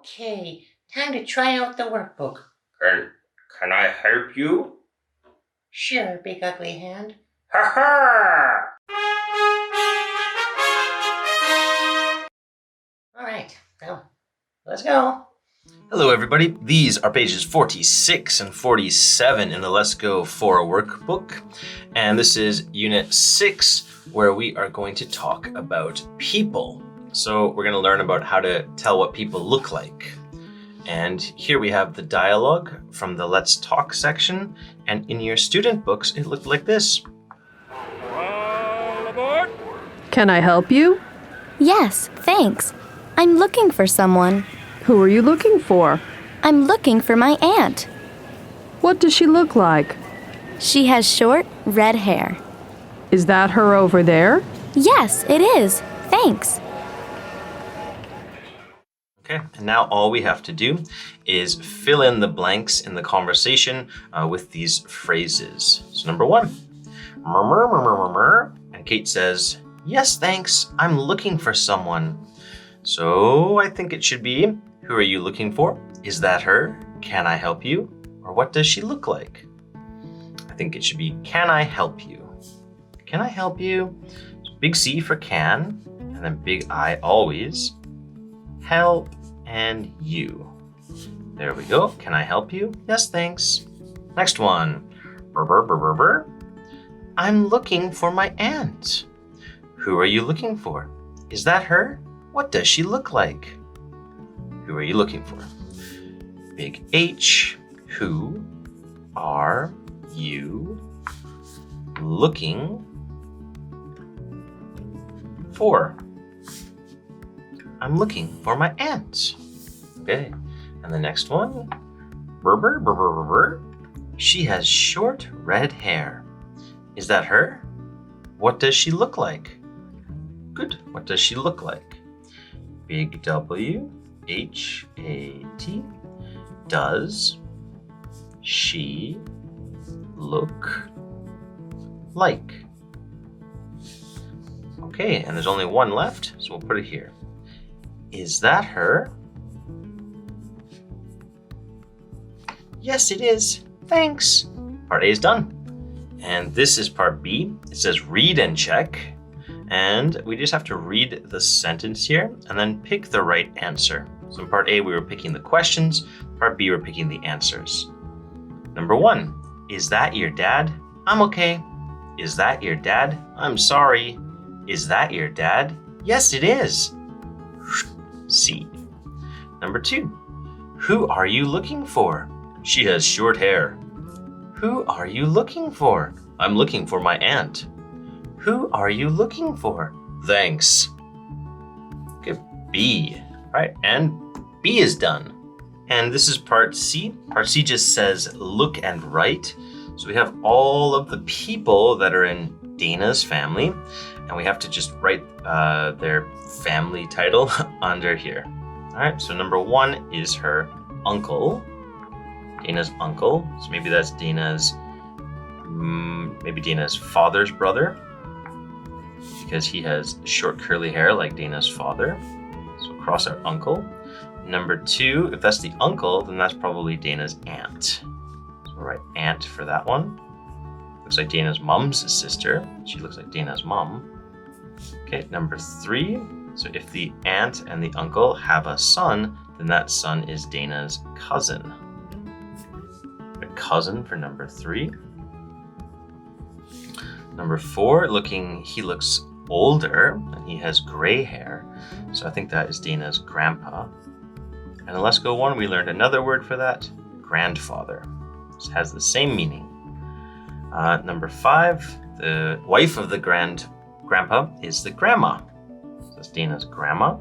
Okay, time to try out the workbook. Can I help you? Sure, big ugly hand. Ha ha! All right, well, let's go. Hello everybody, these are pages 46 and 47 in the Let's Go 4 workbook, and this is unit 6 where we are going to talk about people. So we're going to learn about how to tell what people look like. And here we have the dialogue from the Let's Talk section, and in your student books it looked like this. All aboard! Can I help you? Yes, thanks. I'm looking for someone. Who are you looking for? I'm looking for my aunt. What does she look like? She has short, red hair. Is that her over there? Yes, it is. Thanks. Okay, and now all we have to do is fill in the blanks in the conversation with these phrases. So number 1, murmur, murmur, murmur, and Kate says, yes, thanks, I'm looking for someone. So I think it should be, who are you looking for? Is that her? Can I help you? Or what does she look like? I think it should be, can I help you? Can I help you? So big C for can, and then big I always. Help and you. There we go. Can I help you? Yes, thanks. Next one. Brr, brr, brr, brr, brr. I'm looking for my aunt. Who are you looking for? Is that her? What does she look like? Who are you looking for? Big H. Who are you looking for? I'm looking for my aunt. Okay, and the next one. Brr, brr, brr, brr, brr, brr. She has short red hair. Is that her? What does she look like? Good. What does she look like? Big W, H, A, T. Does she look like? Okay, and there's only one left, so we'll put it here. Is that her? Yes, it is. Thanks. Part A is done. And this is part B. It says read and check. And we just have to read the sentence here and then pick the right answer. So in part A, we were picking the questions. Part B, we're picking the answers. Number 1, is that your dad? I'm okay. Is that your dad? I'm sorry. Is that your dad? Yes, it is. C. Number 2, who are you looking for? She has short hair. Who are you looking for? I'm looking for my aunt. Who are you looking for? Thanks. Okay, B, right? And B is done. And this is part C. Part C just says look and write. So we have all of the people that are in Dana's family, and we have to just write their family title under here. All right, so number 1 is her uncle, Dana's uncle. So maybe that's Dana's father's brother, because he has short curly hair like Dana's father. So cross out uncle. Number 2, if that's the uncle, then that's probably Dana's aunt. So we'll write aunt for that one. Looks like Dana's mom's sister. She looks like Dana's mom. Okay, number 3. So if the aunt and the uncle have a son, then that son is Dana's cousin. A cousin for number 3. Number 4, he looks older and he has gray hair. So I think that is Dana's grandpa. And in Let's Go 1, we learned another word for that, grandfather. This has the same meaning. Number 5, the wife of the grandpa is the grandma. So that's Dana's grandma.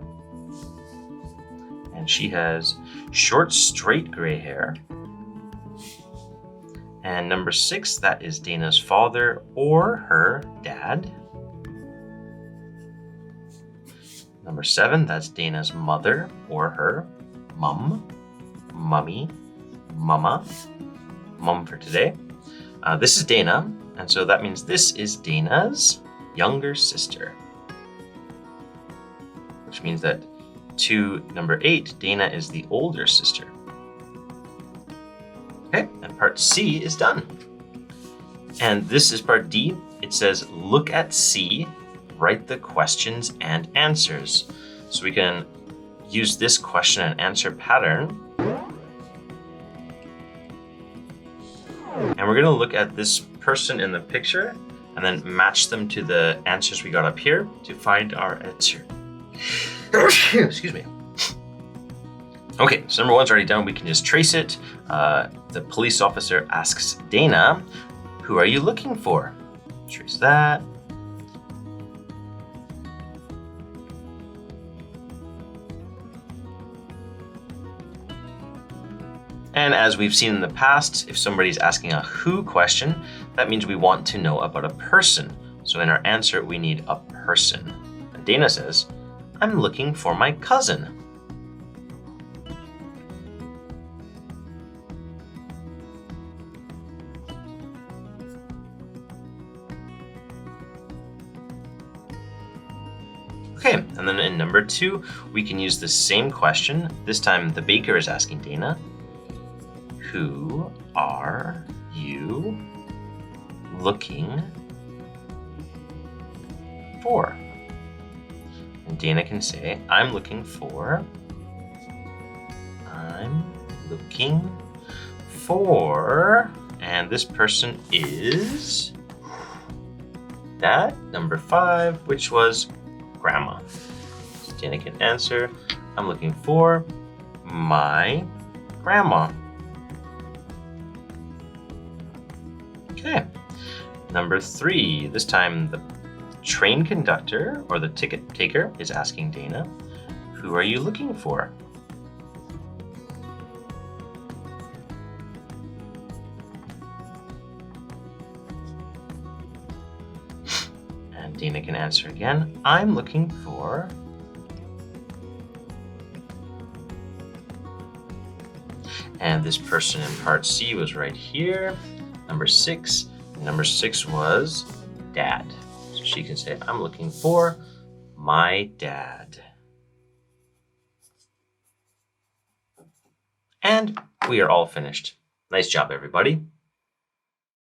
And she has short, straight gray hair. And number 6, that is Dana's father or her dad. Number 7, that's Dana's mother or her mum, mummy, mama, mum for today. This is Dana, and so that means this is Dana's younger sister, which means that to number 8, Dana is the older sister. Okay, and part C is done. And this is part D. It says, look at C, write the questions and answers. So we can use this question and answer pattern. And we're going to look at this person in the picture and then match them to the answers we got up here to find our answer. Excuse me. Okay, so number 1's already done. We can just trace it. The police officer asks Dana, who are you looking for? Trace that. And as we've seen in the past, if somebody's asking a who question, that means we want to know about a person. So in our answer, we need a person. And Dana says, I'm looking for my cousin. Okay, and then in number 2, we can use the same question. This time the baker is asking Dana, who are you looking for? And Dana can say, I'm looking for, and this person is Dad, number 5, which was Grandma. So Dana can answer, I'm looking for my grandma. Okay, number 3, this time the train conductor or the ticket taker is asking Dana, who are you looking for? And Dana can answer again, I'm looking for and this person in part C was right here. Number 6. Number 6 was Dad. So she can say, I'm looking for my dad. And we are all finished. Nice job, everybody.